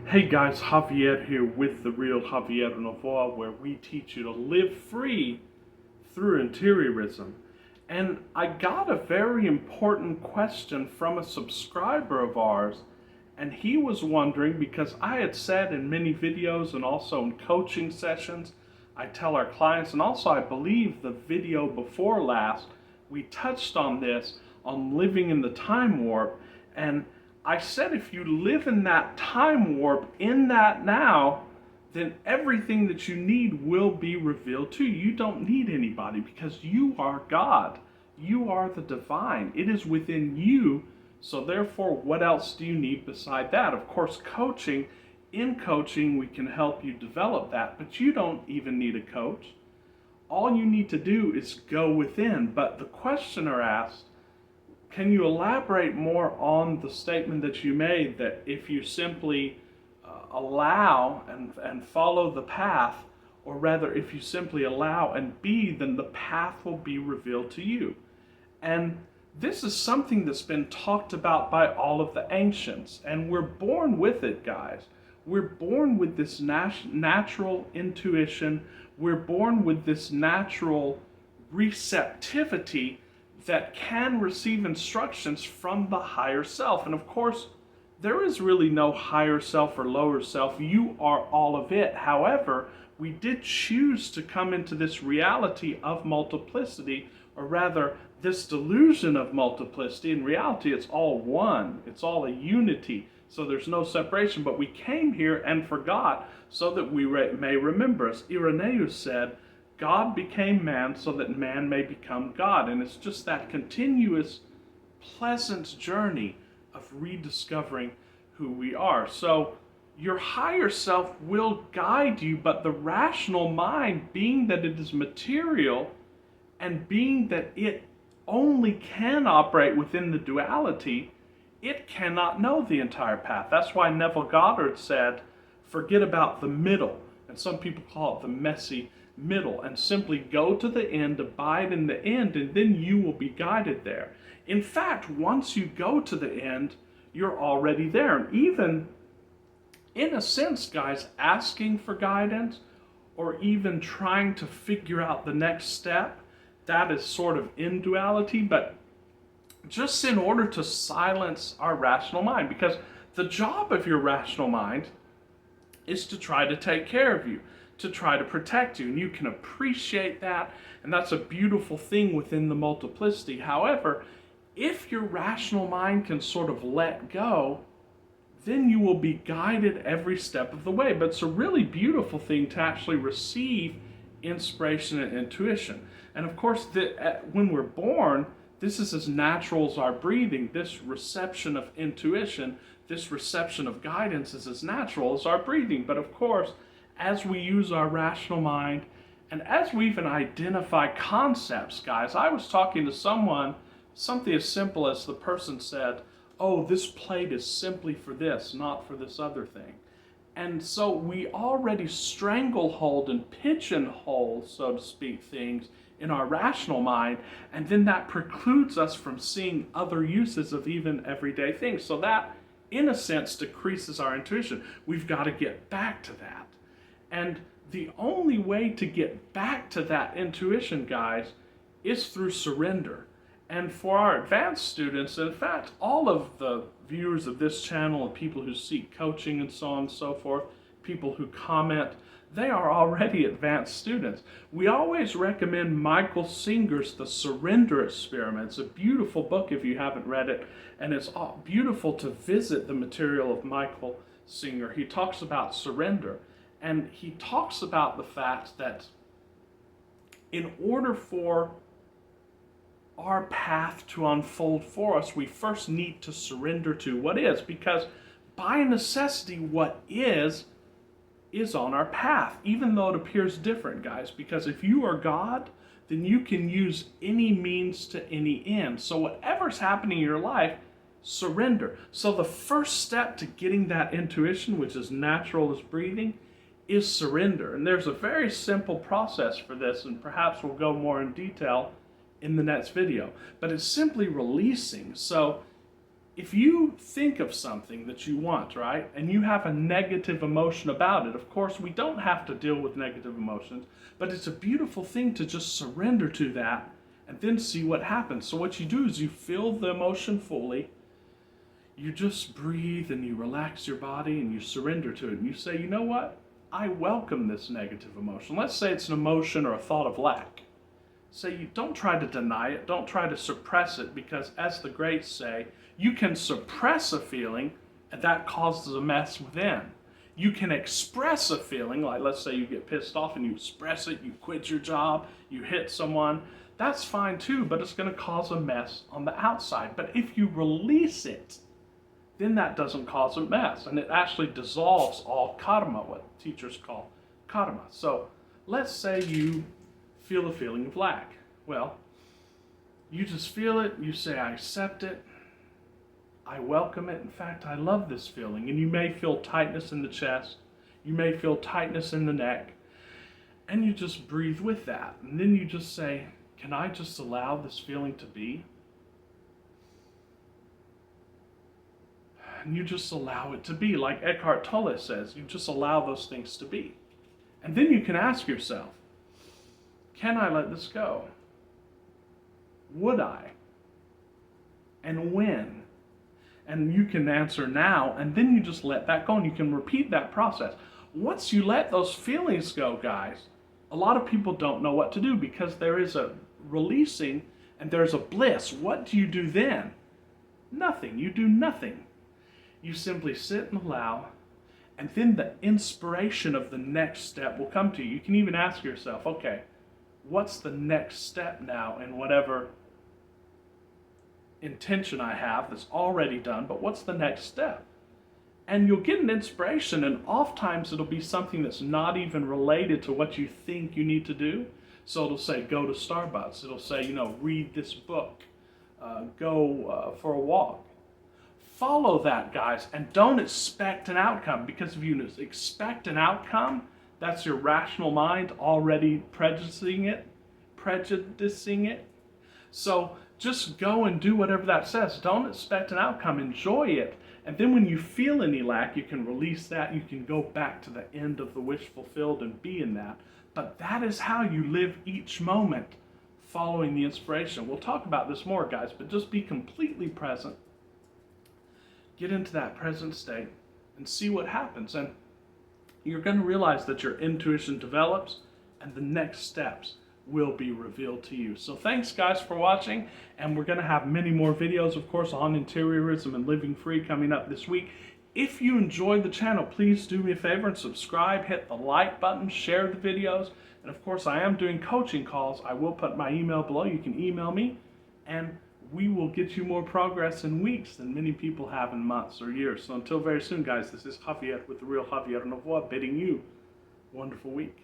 Hey guys, Javier here with The Real Javier Novoa, where we teach you to live free through interiorism. And I got a very important question from a subscriber of ours, and he was wondering because I had said in many videos and also in coaching sessions, I tell our clients, and also I believe the video before last, we touched on this on living in the time warp. And I said if you live in that time warp, in that now, then everything that you need will be revealed to you. You don't need anybody because you are God. You are the divine. It is within you. So therefore, what else do you need beside that? Of course, coaching. In coaching, we can help you develop that, but you don't even need a coach. All you need to do is go within. But the questioner asked, can you elaborate more on the statement that you made that if you simply allow and follow the path, or rather if you simply allow and be, then the path will be revealed to you? And this is something that's been talked about by all of the ancients, and we're born with it, guys. We're born with this natural intuition. We're born with this natural receptivity that can receive instructions from the higher self. And of course, there is really no higher self or lower self. You are all of it. However, we did choose to come into this reality of multiplicity, or rather, this delusion of multiplicity. In reality, it's all one, it's all a unity. So there's no separation. But we came here and forgot so that we may remember. As Irenaeus said, God became man so that man may become God. And it's just that continuous, pleasant journey of rediscovering who we are. So your higher self will guide you, but the rational mind, being that it is material and being that it only can operate within the duality, it cannot know the entire path. That's why Neville Goddard said, forget about the middle. And some people call it the messy middle, and simply go to the end, abide in the end, and then you will be guided there. In fact, once you go to the end, you're already there. And even, in a sense, guys, asking for guidance or even trying to figure out the next step, that is sort of in duality, but just in order to silence our rational mind, because the job of your rational mind is to try to take care of you, to try to protect you, and you can appreciate that, and that's a beautiful thing within the multiplicity. However, if your rational mind can sort of let go, then you will be guided every step of the way. But it's a really beautiful thing to actually receive inspiration and intuition. And of course, when we're born, this is as natural as our breathing. This reception of intuition, this reception of guidance is as natural as our breathing. But of course, as we use our rational mind and as we even identify concepts, guys, I was talking to someone, something as simple as the person said, oh, this plate is simply for this, not for this other thing. And so we already stranglehold and pigeonhole, so to speak, things in our rational mind, and then that precludes us from seeing other uses of even everyday things. So that, in a sense, decreases our intuition. We've got to get back to that. And the only way to get back to that intuition, guys, is through surrender. And for our advanced students, in fact, all of the viewers of this channel and people who seek coaching and so on and so forth, people who comment, they are already advanced students. We always recommend Michael Singer's The Surrender Experiment. It's a beautiful book if you haven't read it, and it's beautiful to visit the material of Michael Singer. He talks about surrender, and he talks about the fact that in order for our path to unfold for us, we first need to surrender to what is, because by necessity, what is on our path, even though it appears different, guys. Because if you are God, then you can use any means to any end. So whatever's happening in your life, surrender. So the first step to getting that intuition, which is natural as breathing, is surrender. And there's a very simple process for this, and perhaps we'll go more in detail in the next video. But it's simply releasing. So if you think of something that you want, right, and you have a negative emotion about it, of course, we don't have to deal with negative emotions, but it's a beautiful thing to just surrender to that and then see what happens. So what you do is you feel the emotion fully, you just breathe and you relax your body and you surrender to it. And you say, you know what? I welcome this negative emotion. Let's say it's an emotion or a thought of lack. Say you don't try to deny it, don't try to suppress it, because as the greats say, you can suppress a feeling and that causes a mess within. You can express a feeling, like let's say you get pissed off and you express it, you quit your job, you hit someone. That's fine too, but it's going to cause a mess on the outside. But if you release it, then that doesn't cause a mess, and it actually dissolves all karma, what teachers call karma. So let's say you feel a feeling of lack. Well, you just feel it, you say, I accept it, I welcome it. In fact, I love this feeling. And you may feel tightness in the chest, you may feel tightness in the neck, and you just breathe with that. And then you just say, can I just allow this feeling to be? And you just allow it to be. Like Eckhart Tolle says, you just allow those things to be. And then you can ask yourself, can I let this go? Would I? And when? And you can answer now, and then you just let that go, and you can repeat that process. Once you let those feelings go, guys, a lot of people don't know what to do because there is a releasing and there's a bliss. What do you do then? Nothing. You do nothing. You simply sit and allow, and then the inspiration of the next step will come to you. You can even ask yourself, okay, what's the next step now in whatever intention I have that's already done, but what's the next step? And you'll get an inspiration, and oftentimes it'll be something that's not even related to what you think you need to do. So it'll say, go to Starbucks. It'll say, read this book, go for a walk. Follow that, guys, and don't expect an outcome, because if you expect an outcome, that's your rational mind already prejudicing it. So just go and do whatever that says. Don't expect an outcome. Enjoy it. And then when you feel any lack, you can release that. You can go back to the end of the wish fulfilled and be in that. But that is how you live each moment, following the inspiration. We'll talk about this more, guys, but just be completely present. Get into that present state and see what happens. And you're going to realize that your intuition develops and the next steps will be revealed to you. So thanks, guys, for watching. And we're going to have many more videos, of course, on interiorism and living free coming up this week. If you enjoyed the channel, please do me a favor and subscribe, hit the like button, share the videos. And of course, I am doing coaching calls. I will put my email below. You can email me, and we will get you more progress in weeks than many people have in months or years. So until very soon, guys, this is Javier with The Real Javier Novoa bidding you a wonderful week.